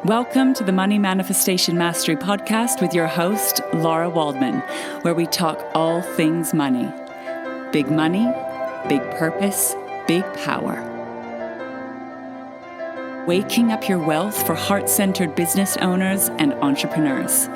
Welcome to the Money Manifestation Mastery podcast with your host, Lara Waldman, where we talk all things money. Big money, big purpose, big power. Waking up your wealth for heart-centered business owners and entrepreneurs.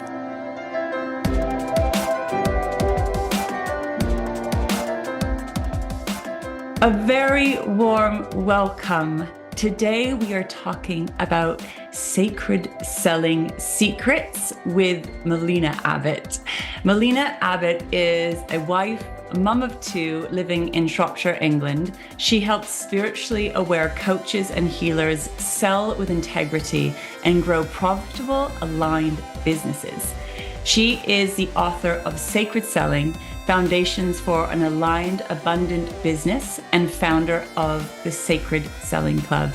A very warm welcome. Today we are talking about sacred selling secrets with Melina Abbott. Melina Abbott is a wife, a mum of two living in Shropshire, England. She helps spiritually aware coaches and healers sell with integrity and grow profitable, aligned businesses. She is the author of Sacred Selling, Foundations for an Aligned, Abundant Business, and founder of the Sacred Selling Club.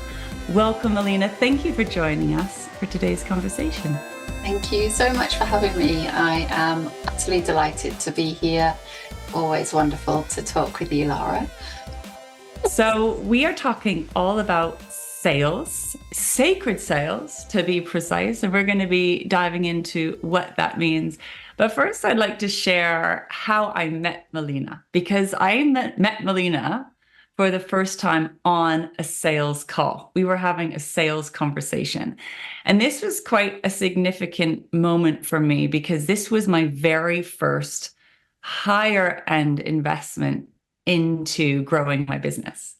Welcome, Melina. Thank you for joining us for today's conversation. Thank you so much for having me. I am utterly delighted to be here. Always wonderful to talk with you, Lara. So we are talking all about sales, sacred sales to be precise, and we're going to be diving into what that means. But first, I'd like to share how I met Melina, because I met Melina for the first time on a sales call. We were having a sales conversation. And this was quite a significant moment for me because this was my very first higher end investment into growing my business.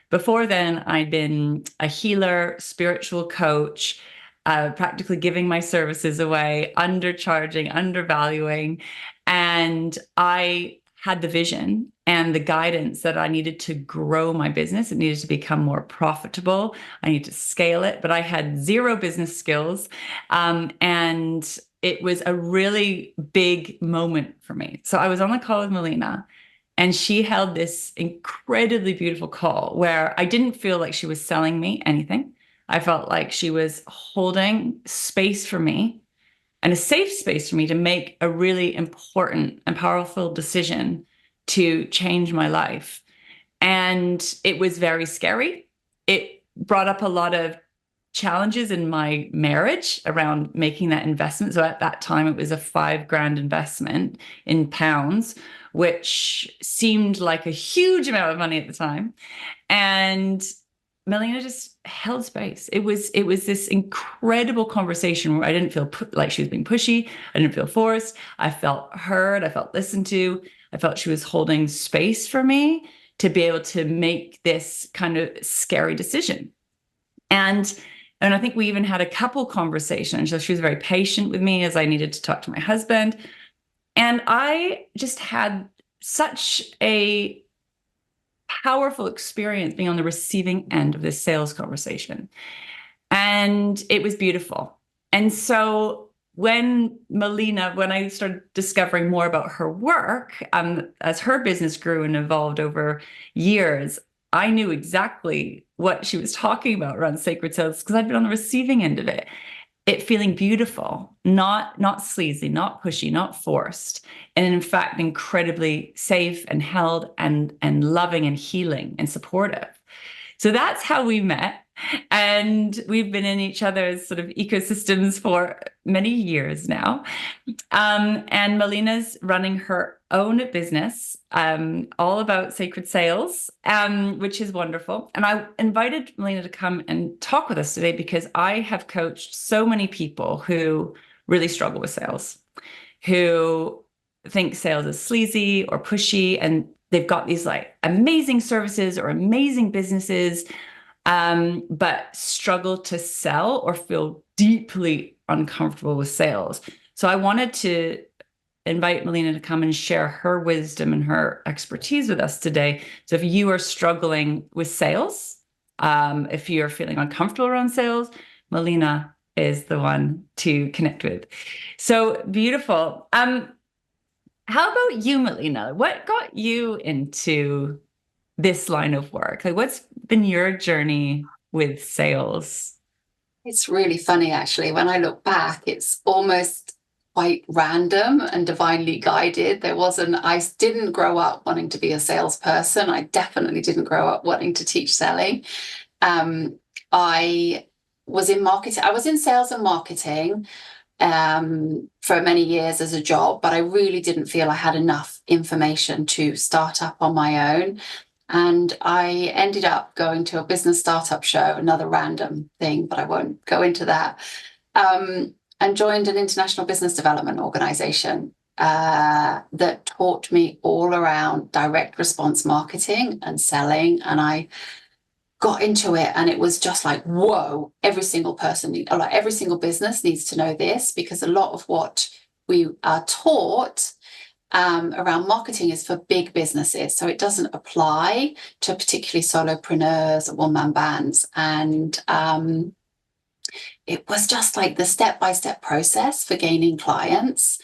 Before then, I'd been a healer, spiritual coach, practically giving my services away, undercharging, undervaluing. And I had the vision and the guidance that I needed to grow my business. It needed to become more profitable. I needed to scale it, but I had zero business skills. And it was a really big moment for me. So I was on the call with Melina, and she held this incredibly beautiful call where I didn't feel like she was selling me anything. I felt like she was holding space for me and a safe space for me to make a really important and powerful decision to change my life. And it was very scary. It brought up a lot of challenges in my marriage around making that investment. So at that time, it was a $5,000 investment in pounds, which seemed like a huge amount of money at the time. And Melina just held space. It was this incredible conversation where I didn't feel like she was being pushy. I didn't feel forced. I felt heard. I felt listened to. I felt she was holding space for me to be able to make this kind of scary decision. And I think we even had a couple conversations. So she was very patient with me as I needed to talk to my husband. And I just had such a powerful experience being on the receiving end of this sales conversation. And it was beautiful. And so when I started discovering more about her work, as her business grew and evolved over years, I knew exactly what she was talking about around sacred sales because I'd been on the receiving end of it. It feeling beautiful, not sleazy, not pushy, not forced, and in fact, incredibly safe and held and loving and healing and supportive. So that's how we met. And we've been in each other's sort of ecosystems for many years now. And Melina's running her own business, all about sacred sales, which is wonderful. And I invited Melina to come and talk with us today because I have coached so many people who really struggle with sales, who think sales is sleazy or pushy, and they've got these like amazing services or amazing businesses, but struggle to sell or feel deeply uncomfortable with sales. So I wanted to invite Melina to come and share her wisdom and her expertise with us today. So if you are struggling with sales, if you're feeling uncomfortable around sales, Melina is the one to connect with. So beautiful. How about you, Melina? What got you into this line of work? Like, what's been your journey with sales? It's really funny, actually. When I look back, it's almost quite random and divinely guided. I didn't grow up wanting to be a salesperson. I definitely didn't grow up wanting to teach selling. I was in marketing. I was in sales and marketing for many years as a job, but I really didn't feel I had enough information to start up on my own. And I ended up going to a business startup show, another random thing, but I won't go into that, and joined an international business development organization that taught me all around direct response marketing and selling. And I got into it, and it was just like, whoa, every single every single business needs to know this, because a lot of what we are taught around marketing is for big businesses. So it doesn't apply to particularly solopreneurs or one-man bands. And it was just like the step-by-step process for gaining clients.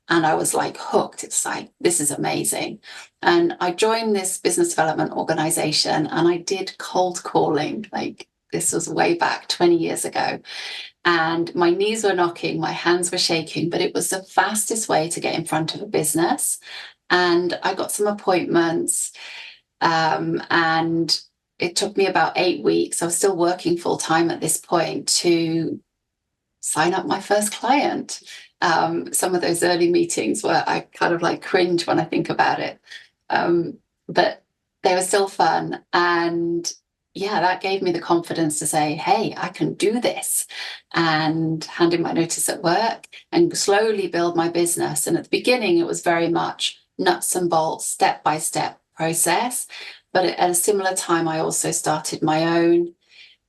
And I was like hooked. It's like, this is amazing. And I joined this business development organization, and I did cold calling. Like, this was way back 20 years ago. And my knees were knocking, my hands were shaking, but it was the fastest way to get in front of a business. And I got some appointments, and it took me about 8 weeks. I was still working full time at this point to sign up my first client. Some of those early meetings where I kind of like cringe when I think about it. But they were still fun. And yeah, that gave me the confidence to say, hey, I can do this, and hand in my notice at work and slowly build my business. And at the beginning, it was very much nuts and bolts, step-by-step process. But at a similar time, I also started my own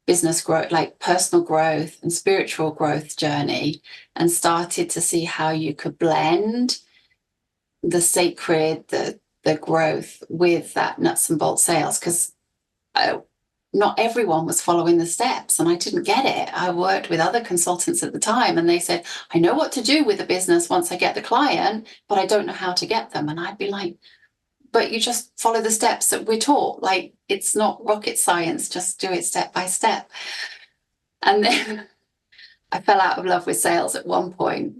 business growth, like personal growth and spiritual growth journey, and started to see how you could blend the sacred, the growth with that nuts and bolts sales, because not everyone was following the steps, and I didn't get it. I worked with other consultants at the time, and they said, I know what to do with the business once I get the client, but I don't know how to get them. And I'd be like, but you just follow the steps that we're taught. Like, it's not rocket science, just do it step by step. And then I fell out of love with sales at one point.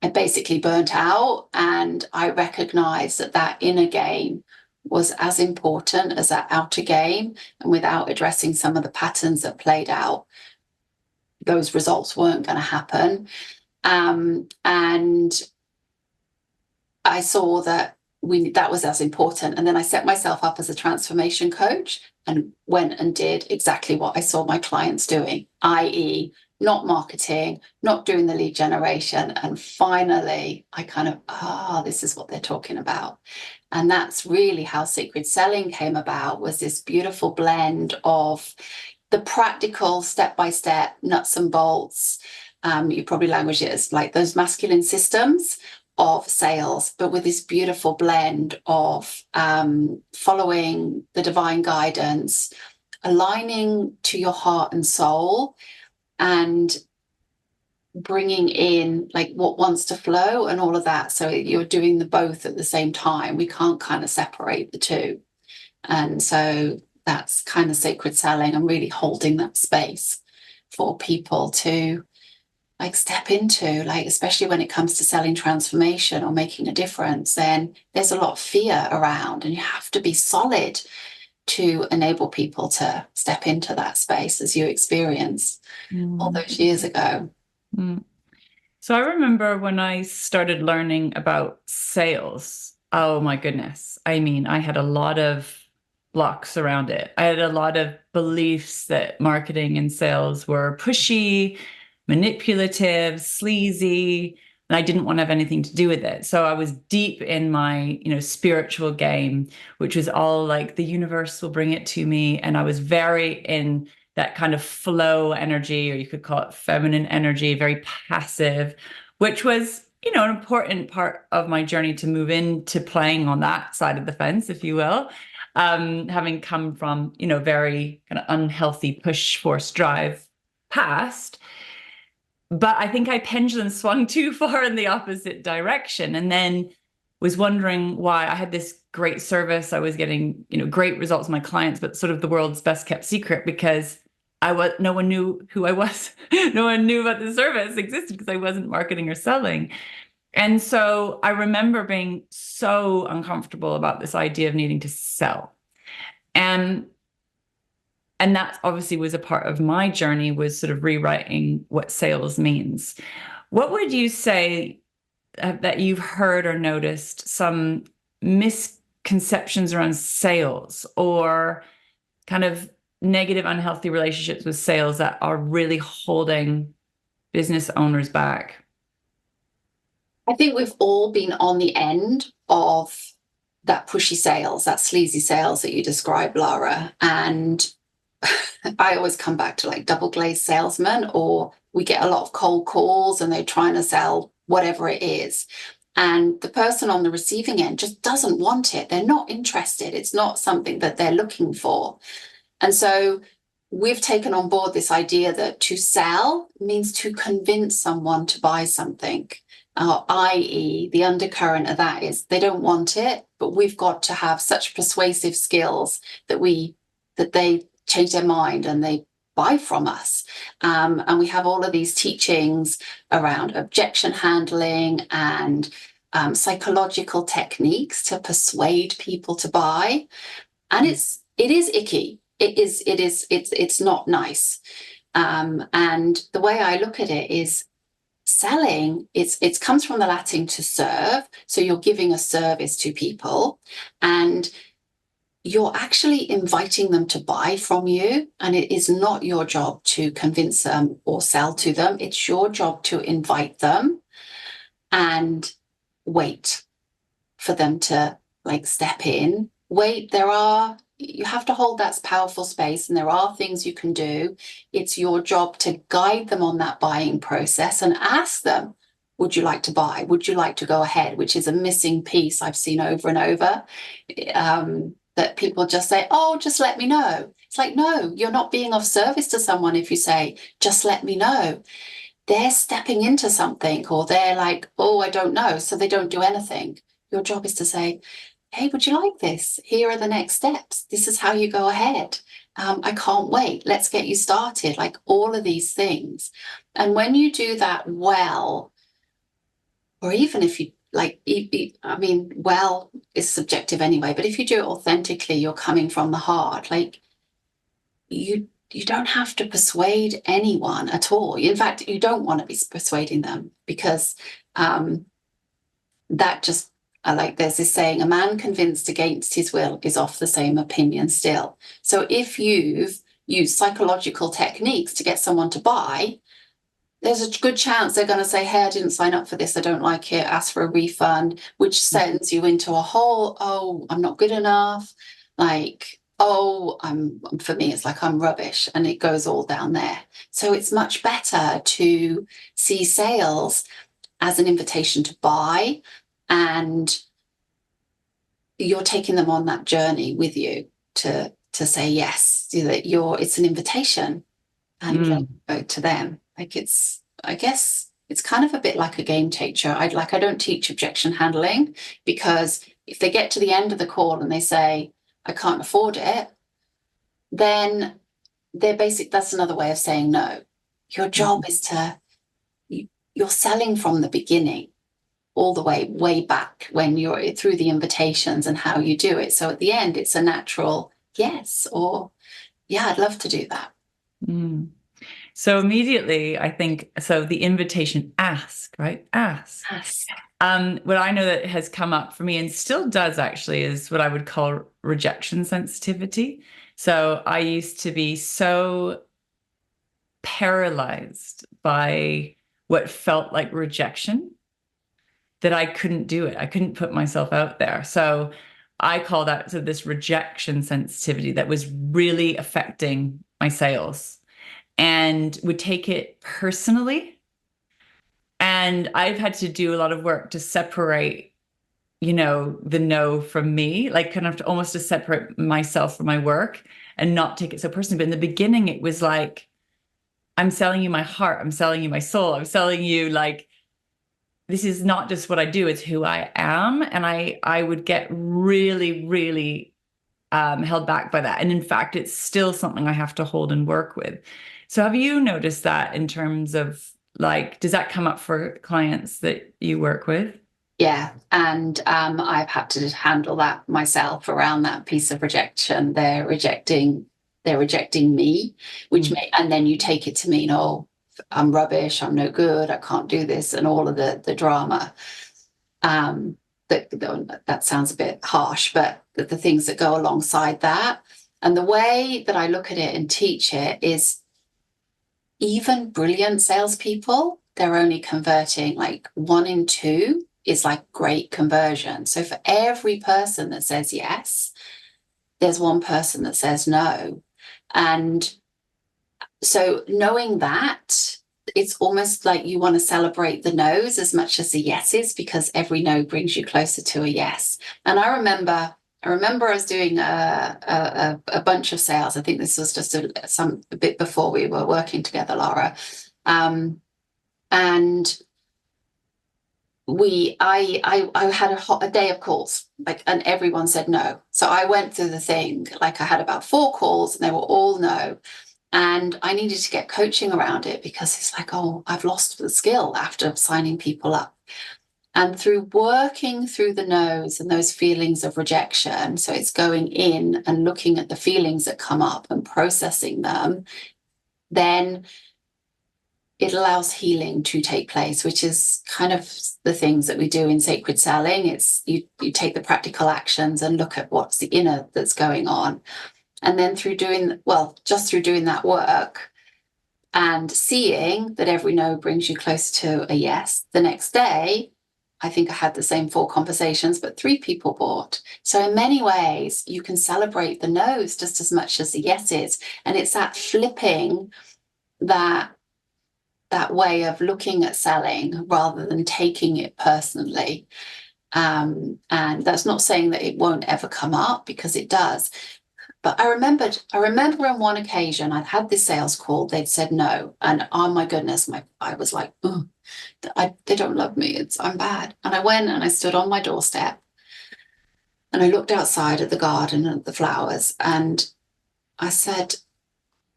I basically burnt out, and I recognized that that inner game was as important as that outer game. And without addressing some of the patterns that played out, those results weren't going to happen. And I saw that that was as important. And then I set myself up as a transformation coach and went and did exactly what I saw my clients doing, i.e., not marketing, not doing the lead generation. And finally, I kind of, this is what they're talking about. And that's really how Sacred Selling came about, was this beautiful blend of the practical step-by-step nuts and bolts. You probably language it as like those masculine systems of sales, but with this beautiful blend of following the divine guidance, aligning to your heart and soul, and bringing in like what wants to flow and all of that. So you're doing the both at the same time. We can't kind of separate the two. And so that's kind of Sacred Selling. I'm really holding that space for people to like step into, like, especially when it comes to selling transformation or making a difference, then there's a lot of fear around, and you have to be solid to enable people to step into that space, as you experienced all those years ago. So I remember when I started learning about sales, oh my goodness. I mean, I had a lot of blocks around it. I had a lot of beliefs that marketing and sales were pushy, manipulative, sleazy, and I didn't want to have anything to do with it. So I was deep in my, spiritual game, which was all like the universe will bring it to me. And I was very in that kind of flow energy, or you could call it feminine energy, very passive, which was, an important part of my journey to move into playing on that side of the fence, if you will. Having come from, very kind of unhealthy push, force, drive past. But I think I pendulum swung too far in the opposite direction, and then was wondering why. I had this great service. I was getting, great results with my clients, but sort of the world's best kept secret, because no one knew who I was. No one knew about the service existed because I wasn't marketing or selling. And so I remember being so uncomfortable about this idea of needing to sell. And And that obviously was a part of my journey, was sort of rewriting what sales means. What would you say that you've heard or noticed some misconceptions around sales, or kind of negative, unhealthy relationships with sales that are really holding business owners back? I think we've all been on the end of that pushy sales, that sleazy sales that you described, Lara. And I always come back to like double glazed salesmen, or we get a lot of cold calls and they're trying to sell whatever it is. And the person on the receiving end just doesn't want it. They're not interested. It's not something that they're looking for. And so we've taken on board this idea that to sell means to convince someone to buy something. I.e., the undercurrent of that is they don't want it, but we've got to have such persuasive skills that they change their mind and they buy from us. And we have all of these teachings around objection handling and psychological techniques to persuade people to buy. And it is icky. It's not nice. And the way I look at it is selling, it comes from the Latin to serve. So you're giving a service to people, and you're actually inviting them to buy from you. And it is not your job to convince them or sell to them. It's your job to invite them and wait for them to like step in. Wait, you have to hold that powerful space, and there are things you can do. It's your job to guide them on that buying process and ask them, would you like to buy? Would you like to go ahead? Which is a missing piece I've seen over and over. That people just say, oh, just let me know. It's like, no, you're not being of service to someone if you say, just let me know. They're stepping into something, or they're like, oh, I don't know. So they don't do anything. Your job is to say, hey, would you like this? Here are the next steps. This is how you go ahead. I can't wait. Let's get you started. Like all of these things. And when you do that well, or even if you like, I mean, well is subjective anyway, but if you do it authentically, you're coming from the heart, like you don't have to persuade anyone at all. In fact, you don't want to be persuading them, because that just, like there's this saying, a man convinced against his will is of the same opinion still. So if you've used psychological techniques to get someone to buy, there's a good chance they're going to say, hey, I didn't sign up for this. I don't like it. Ask for a refund, which sends you into a whole, oh, I'm not good enough. Like, oh, for me, it's like I'm rubbish. And it goes all down there. So it's much better to see sales as an invitation to buy, and you're taking them on that journey with you to say yes, that it's an invitation, and go to them. Like I guess it's kind of a bit like a game changer. I don't teach objection handling, because if they get to the end of the call and they say, I can't afford it, then that's another way of saying no. Your job is you're selling from the beginning, all the way back when you're through the invitations and how you do it. So at the end, it's a natural yes, or yeah, I'd love to do that. So immediately, I think, so the invitation, ask, right? Ask. What I know that has come up for me, and still does actually, is what I would call rejection sensitivity. So I used to be so paralyzed by what felt like rejection that I couldn't do it. I couldn't put myself out there. So I call that this rejection sensitivity that was really affecting my sales, and would take it personally. And I've had to do a lot of work to separate, the no from me, like kind of almost to separate myself from my work and not take it so personally. But in the beginning, it was like, I'm selling you my heart. I'm selling you my soul. I'm selling you, like, this is not just what I do, it's who I am. And I would get really, really held back by that. And in fact, it's still something I have to hold and work with. So have you noticed that in terms of, like, does that come up for clients that you work with? Yeah. And I've had to handle that myself around that piece of rejection. They're rejecting they're rejecting me, which Mm. may, and then you take it to mean, oh, I'm rubbish, I'm no good, I can't do this, and all of the drama. That sounds a bit harsh, but the things that go alongside that. And the way that I look at it and teach it is, even brilliant salespeople, they're only converting like 1 in 2 is like great conversion. So for every person that says yes, there's one person that says no. And so knowing that, it's almost like you want to celebrate the no's as much as the yeses, because every no brings you closer to a yes. And I remember I was doing a bunch of sales. I think this was just a bit before we were working together, Lara. And I had a day of calls, like, and everyone said no. So I went through the thing, like I had about 4 calls and they were all no. And I needed to get coaching around it, because it's like, oh, I've lost the skill after signing people up. And through working through the no's and those feelings of rejection, so it's going in and looking at the feelings that come up and processing them, then it allows healing to take place, which is kind of the things that we do in sacred selling. It's you take the practical actions and look at what's the inner that's going on. And then through doing that work and seeing that every no brings you close to a yes, the next day, I think I had the same 4 conversations, but 3 people bought. So in many ways, you can celebrate the no's just as much as the yeses. And it's that flipping that way of looking at selling rather than taking it personally. And that's not saying that it won't ever come up, because it does. But I remember on one occasion, I'd had this sales call, they'd said no. And oh my goodness, I was like, oh, they don't love me, I'm bad. And I went and I stood on my doorstep and I looked outside at the garden and the flowers, and I said,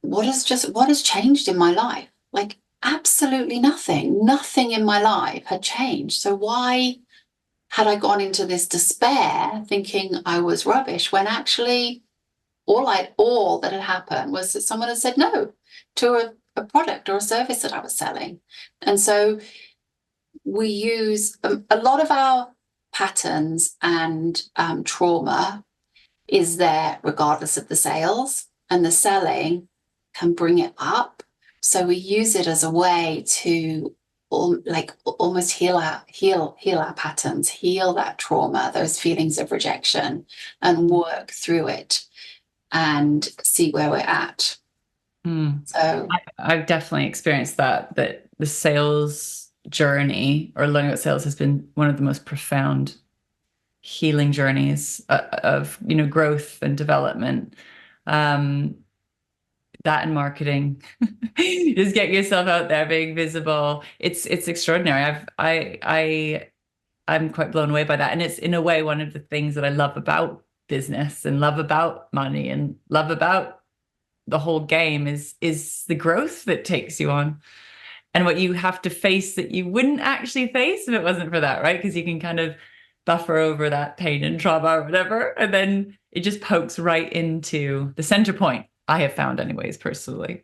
what has changed in my life? Like, absolutely nothing in my life had changed. So why had I gone into this despair thinking I was rubbish, when actually all that had happened was that someone had said no to a product or a service that I was selling. And so we use a lot of our patterns and trauma is there regardless of the sales, and the selling can bring it up. So we use it as a way to almost heal our patterns, heal that trauma, those feelings of rejection, and work through it and see where we're at. So I've definitely experienced that the sales journey, or learning about sales, has been one of the most profound healing journeys of growth and development. That and marketing, just get yourself out there, being visible. It's extraordinary. I'm quite blown away by that, and it's in a way one of the things that I love about business and love about money and love about the whole game is the growth that takes you on, and what you have to face that you wouldn't actually face if it wasn't for that, right? Because you can kind of buffer over that pain and trauma or whatever, and then it just pokes right into the center point, I have found anyways, personally.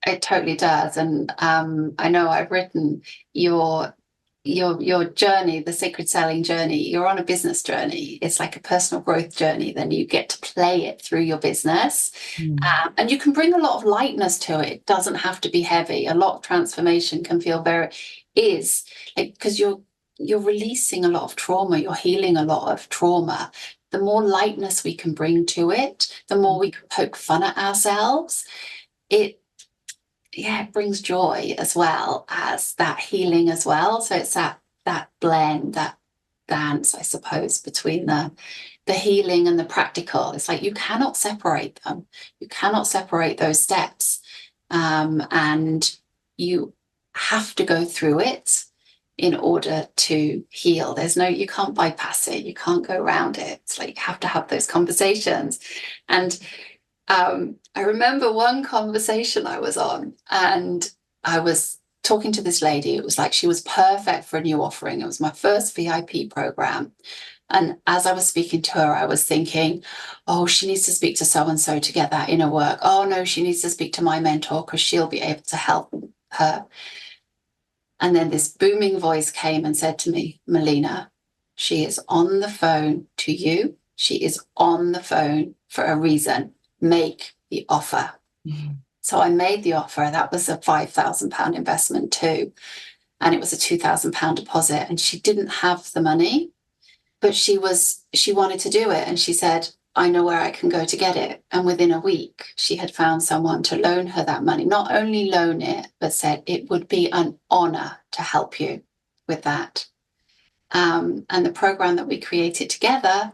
it totally does. And I know I've written your journey, the sacred selling journey. You're on a business journey. It's like a personal growth journey. Then you get to play it through your business, and you can bring a lot of lightness to it. It doesn't have to be heavy. A lot of transformation can feel is like, because you're releasing a lot of trauma. You're healing a lot of trauma. The more lightness we can bring to it, the more we can poke fun at ourselves. It brings joy as well as that healing as well. So it's that blend, that dance, I suppose, between the healing and the practical. It's like you cannot separate them. You cannot separate those steps. And you have to go through it in order to heal. You can't bypass it. You can't go around it. It's like you have to have those conversations. And I remember one conversation I was on, and I was talking to this lady. It was like she was perfect for a new offering. It was my first VIP program. And as I was speaking to her, I was thinking, oh, she needs to speak to so-and-so to get that inner work. Oh, no, she needs to speak to my mentor because she'll be able to help her. And then this booming voice came and said to me, Melina, she is on the phone to you. She is on the phone for a reason. Make the offer. Mm-hmm. So I made the offer. That was a £5,000 investment too. And it was a £2,000 deposit. And she didn't have the money, but she wanted to do it. And she said, I know where I can go to get it. And within a week, she had found someone to loan her that money. Not only loan it, but said it would be an honor to help you with that. And the program that we created together,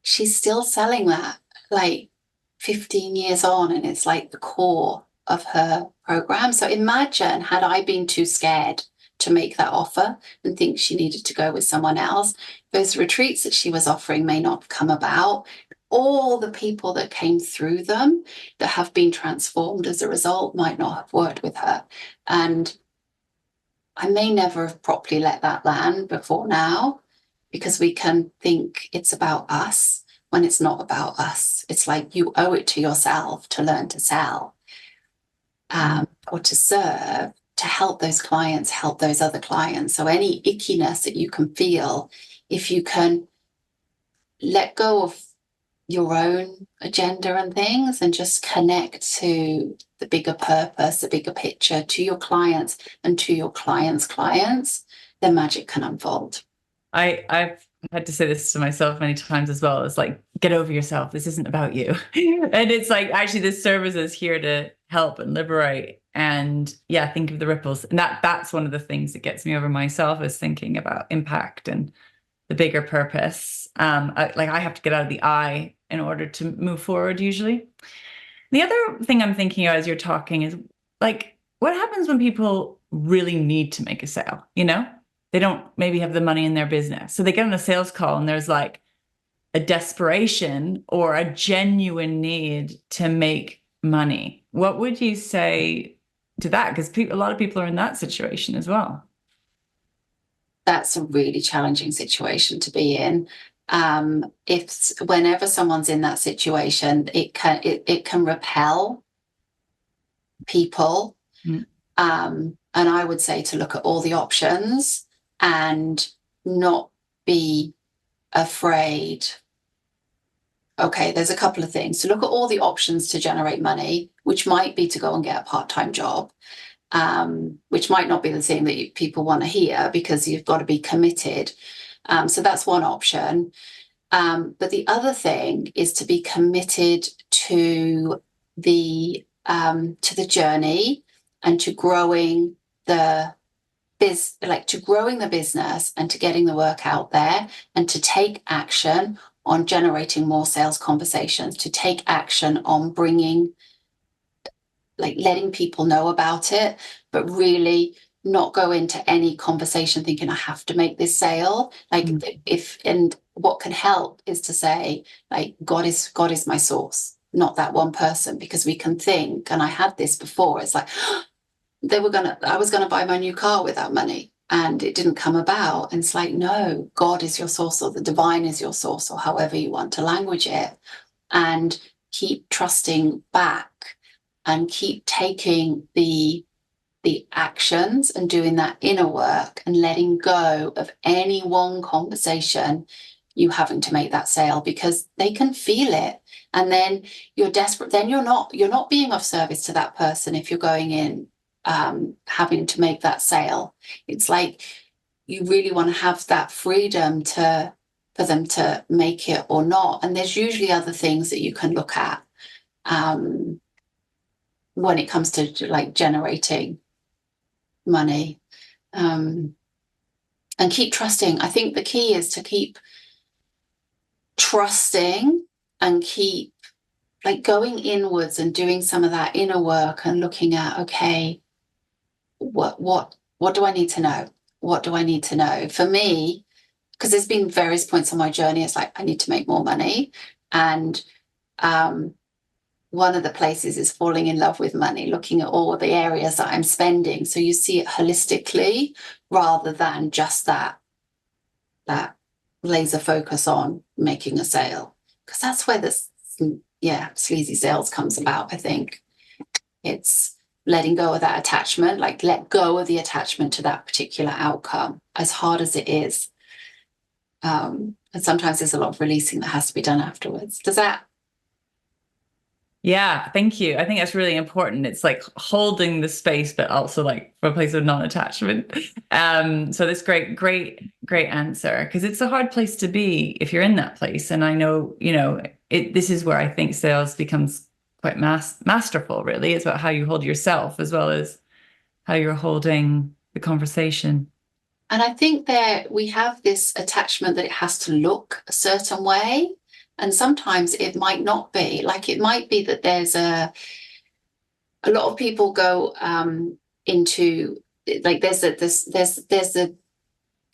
she's still selling that like 15 years on, and it's like the core of her program. So imagine, had I been too scared to make that offer and think she needed to go with someone else, those retreats that she was offering may not have come about. All the people that came through them that have been transformed as a result might not have worked with her. And I may never have properly let that land before now, because we can think it's about us when it's not about us. It's like you owe it to yourself to learn to sell or to serve, to help those clients, help those other clients. So any ickiness that you can feel, if you can let go of your own agenda and things and just connect to the bigger purpose, the bigger picture, to your clients and to your clients' clients, then magic can unfold. I've had to say this to myself many times as well. It's like, get over yourself. This isn't about you. And it's like, actually, this service is here to help and liberate. And yeah, think of the ripples. And that's one of the things that gets me over myself, is thinking about impact and the bigger purpose. I have to get out of the I in order to move forward usually. The other thing I'm thinking of as you're talking is, like, what happens when people really need to make a sale? They don't maybe have the money in their business. So they get on a sales call and there's like a desperation or a genuine need to make money. What would you say to that? Because a lot of people are in that situation as well. That's a really challenging situation to be in. If whenever someone's in that situation, it can repel people. Mm. And I would say to look at all the options and not be afraid. Okay, there's a couple of things. To look at all the options to generate money, which might be to go and get a part-time job, which might not be the thing that people want to hear, because you've got to be committed. So that's one option. But the other thing is to be committed to the journey and to growing the business and to getting the work out there, and to take action on generating more sales conversations, to take action on letting people know about it, but really not go into any conversation thinking I have to make this sale. And what can help is to say, like, God is my source, not that one person, because we can think, and I had this before, it's like, I was gonna buy my new car with that money and it didn't come about. And it's like, no, God is your source, or the divine is your source, or however you want to language it. And keep trusting back and keep taking the actions and doing that inner work and letting go of any one conversation you having to make that sale, because they can feel it. And then you're desperate. Then you're not being of service to that person if you're going in having to make that sale. It's like you really want to have that freedom for them to make it or not. And there's usually other things that you can look at when it comes to like generating money, and keep trusting. I think the key is to keep trusting and keep like going inwards and doing some of that inner work and looking at, okay, what do I need to know? What do I need to know? For me, because there's been various points on my journey, it's like I need to make more money. And one of the places is falling in love with money, looking at all the areas that I'm spending. So you see it holistically rather than just that laser focus on making a sale, because that's where this, sleazy sales comes about. I think it's letting go of that attachment, like let go of the attachment to that particular outcome, as hard as it is. And sometimes there's a lot of releasing that has to be done afterwards. Does that? Yeah, thank you. I think that's really important. It's like holding the space, but also like for a place of non-attachment. So this great answer, because it's a hard place to be if you're in that place. And I know, this is where I think sales becomes quite masterful, really. It's about how you hold yourself as well as how you're holding the conversation. And I think that we have this attachment that it has to look a certain way. And sometimes it might not be. Like, it might be that there's a lot of people go into, like, there's the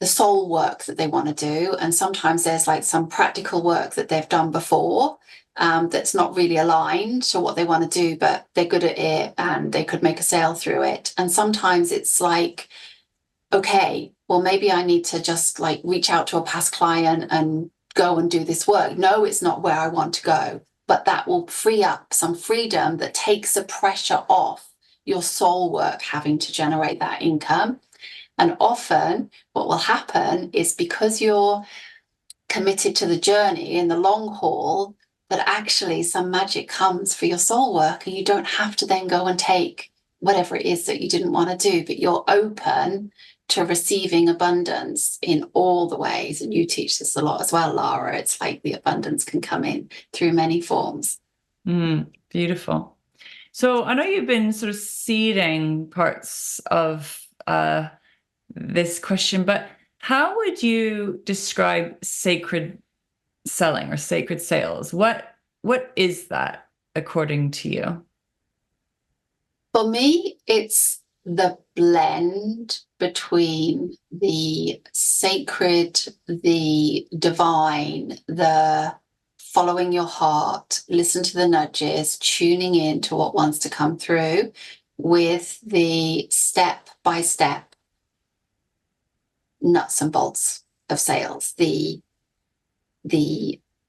soul work that they want to do, and sometimes there's like some practical work that they've done before that's not really aligned to what they want to do, but they're good at it and they could make a sale through it. And sometimes it's like, okay, well, maybe I need to just like reach out to a past client and go and do this work. No, it's not where I want to go, but that will free up some freedom that takes the pressure off your soul work having to generate that income. And often what will happen is, because you're committed to the journey in the long haul, that actually some magic comes for your soul work, and you don't have to then go and take whatever it is that you didn't want to do, but you're open to receiving abundance in all the ways. And you teach this a lot as well, Lara. It's like the abundance can come in through many forms. Beautiful. So I know you've been sort of seeding parts of this question, but how would you describe sacred selling or sacred sales? What is that according to you? For me, it's the blend between the sacred, the divine, the following your heart, listen to the nudges, tuning in to what wants to come through, with the step-by-step nuts and bolts of sales, the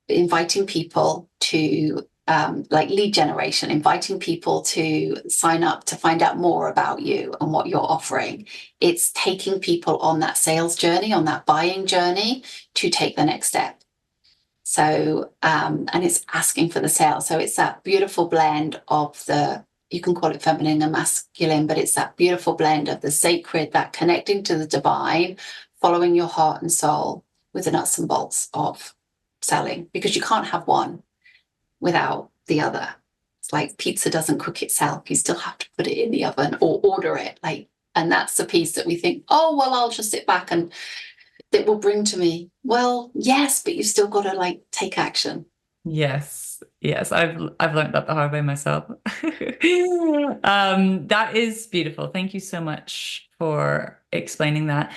inviting people to like lead generation, inviting people to sign up to find out more about you and what you're offering. It's taking people on that sales journey, on that buying journey, to take the next step. So, and it's asking for the sale. So it's that beautiful blend of you can call it feminine and masculine, but it's that beautiful blend of the sacred, that connecting to the divine, following your heart and soul, with the nuts and bolts of selling, because you can't have one without the other. It's like pizza doesn't cook itself. You still have to put it in the oven or order it. And that's the piece that we think, oh, well, I'll just sit back and it will bring to me. Well, yes, but you've still got to take action. Yes. I've learned that the hard way myself. That is beautiful. Thank you so much for explaining that.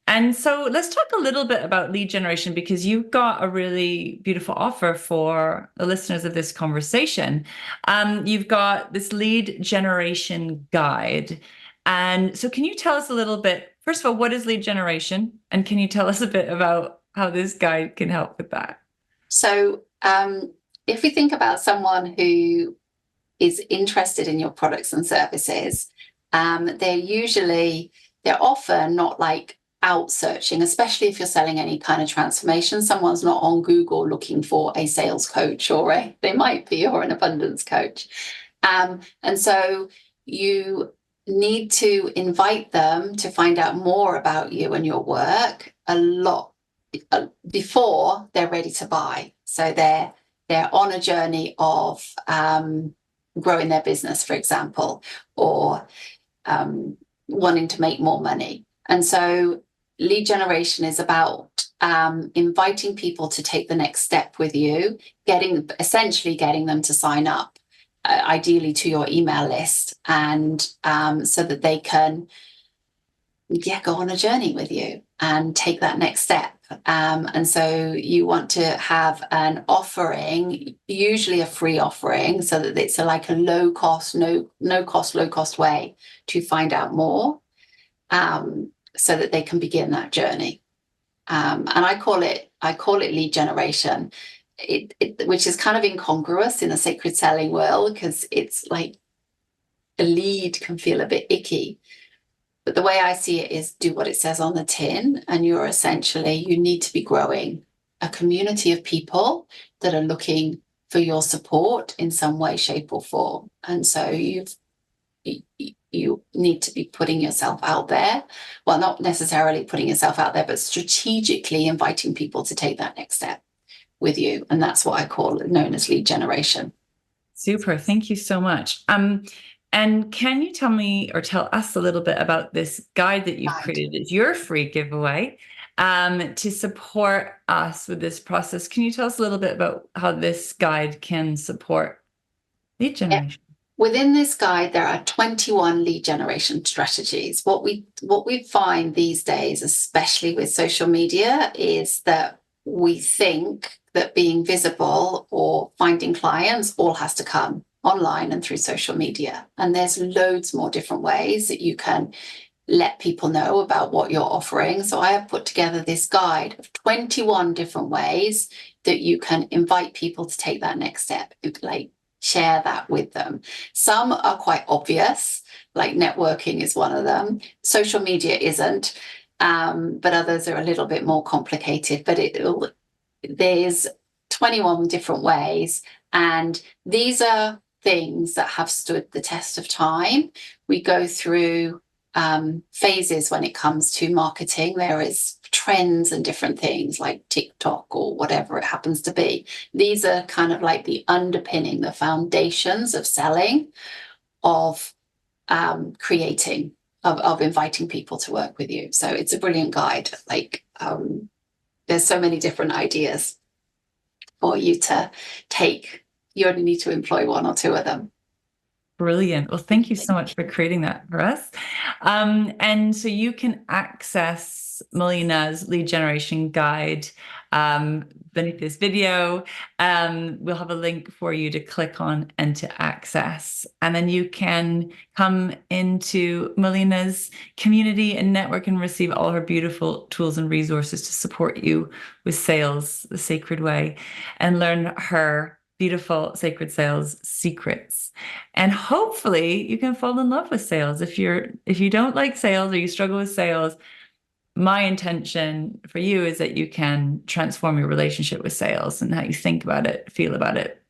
And so let's talk a little bit about lead generation, because you've got a really beautiful offer for the listeners of this conversation. You've got this lead generation guide. And so can you tell us a little bit, first of all, what is lead generation? And can you tell us a bit about how this guide can help with that? So if we think about someone who is interested in your products and services, they're often not out searching, especially if you're selling any kind of transformation. Someone's not on Google looking for a sales coach, they might be, or an abundance coach. And so you need to invite them to find out more about you and your work a lot before they're ready to buy. So they're on a journey of growing their business, for example, or wanting to make more money. And so lead generation is about inviting people to take the next step with you, essentially getting them to sign up, ideally to your email list, and so that they can go on a journey with you and take that next step. And so you want to have an offering, usually a free offering, so that it's a low cost, low cost way to find out more, so that they can begin that journey. And I call it lead generation, which is kind of incongruous in the sacred selling world, because it's like a lead can feel a bit icky. But the way I see it is do what it says on the tin, and you need to be growing a community of people that are looking for your support in some way, shape, or form. And so you need to be putting yourself out there. Well, not necessarily putting yourself out there, but strategically inviting people to take that next step with you. And that's what I call it, known as lead generation. Super. Thank you so much. And can you tell me or tell us a little bit about this guide that you've created? It's your free giveaway to support us with this process. Can you tell us a little bit about how this guide can support lead generation? Within this guide, there are 21 lead generation strategies. What we find these days, especially with social media, is that we think that being visible or finding clients all has to come online and through social media. And there's loads more different ways that you can let people know about what you're offering. So I have put together this guide of 21 different ways that you can invite people to take that next step, like share that with them. Some are quite obvious, like networking is one of them. Social media isn't, but others are a little bit more complicated. But there's 21 different ways, and these are things that have stood the test of time. We go through phases when it comes to marketing. There is trends and different things like TikTok or whatever it happens to be. These are kind of like the underpinning, the foundations of selling, of creating, of inviting people to work with you. So it's a brilliant guide. Like there's so many different ideas for you to take. You only need to employ one or two of them. Brilliant. Well, thank you so much for creating that for us. And so you can access Melina's lead generation guide beneath this video. We'll have a link for you to click on and to access. And then you can come into Melina's community and network and receive all her beautiful tools and resources to support you with sales the sacred way, and learn her beautiful sacred sales secrets. And hopefully you can fall in love with sales. If you don't like sales or you struggle with sales, my intention for you is that you can transform your relationship with sales and how you think about it, feel about it,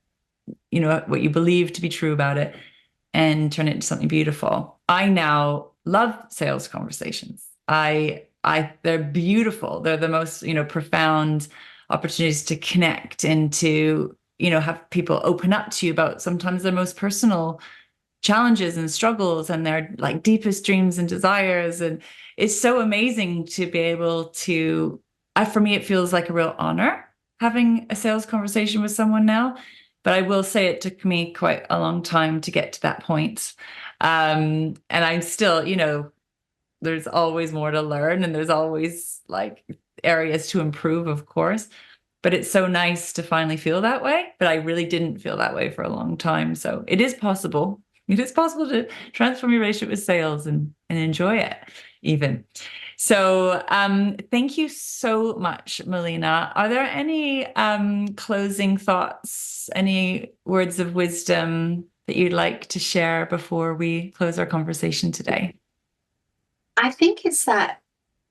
you know, what you believe to be true about it, and turn it into something beautiful. I now love sales conversations. They're beautiful. They're the most, profound opportunities to connect and to, have people open up to you about sometimes their most personal challenges and struggles and their like deepest dreams and desires. And it's so amazing to be able to, for me, it feels like a real honor having a sales conversation with someone now. But I will say it took me quite a long time to get to that point. And I'm still, there's always more to learn, and there's always like areas to improve, of course. But it's so nice to finally feel that way. But I really didn't feel that way for a long time. So it is possible. It is possible to transform your relationship with sales and enjoy it even. So thank you so much, Melina. Are there any closing thoughts, any words of wisdom that you'd like to share before we close our conversation today? I think it's that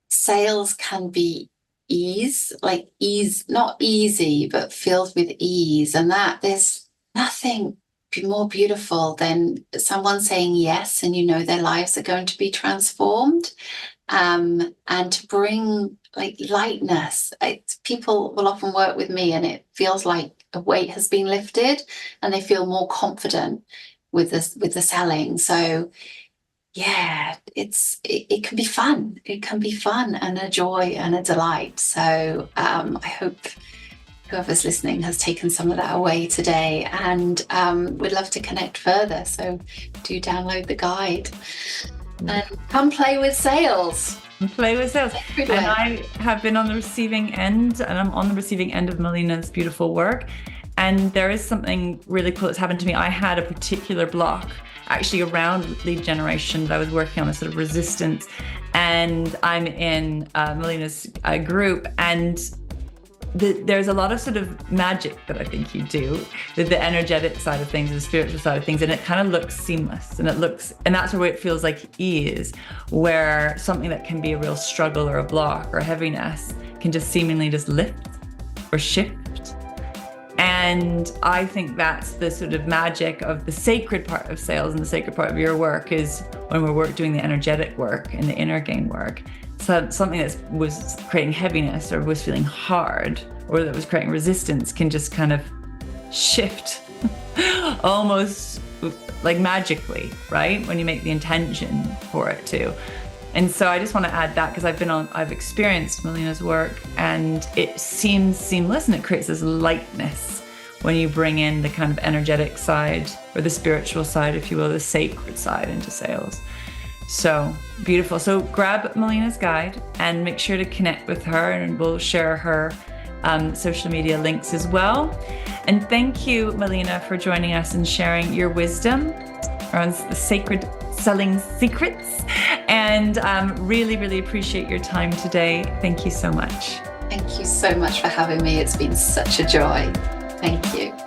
sales can be not easy, but filled with ease. And that there's nothing more beautiful than someone saying yes, and their lives are going to be transformed. And to bring like lightness. People will often work with me and it feels like a weight has been lifted and they feel more confident with the selling. So yeah, it can be fun. It can be fun and a joy and a delight. So I hope whoever's listening has taken some of that away today, and we'd love to connect further. So do download the guide and come play with sales. Play with sales. And I have been on the receiving end, and I'm on the receiving end of Melina's beautiful work. And there is something really cool that's happened to me. I had a particular block actually around lead generation that I was working on, a sort of resistance. And I'm in Melina's group, and there's a lot of sort of magic that I think you do, the energetic side of things, the spiritual side of things, and it kind of looks seamless, and that's where it feels like ease, where something that can be a real struggle or a block or a heaviness can just seemingly just lift or shift. And I think that's the sort of magic of the sacred part of sales, and the sacred part of your work is when we're doing the energetic work and the inner game work. So something that was creating heaviness or was feeling hard or that was creating resistance can just kind of shift almost like magically, right? When you make the intention for it to. And so I just want to add that, because I've experienced Melina's work, and it seems seamless, and it creates this lightness when you bring in the kind of energetic side, or the spiritual side, if you will, the sacred side into sales. So beautiful. So grab Melina's guide and make sure to connect with her, and we'll share her social media links as well. And thank you, Melina, for joining us and sharing your wisdom around the sacred selling secrets. And really, really appreciate your time today. Thank you so much. Thank you so much for having me. It's been such a joy. Thank you.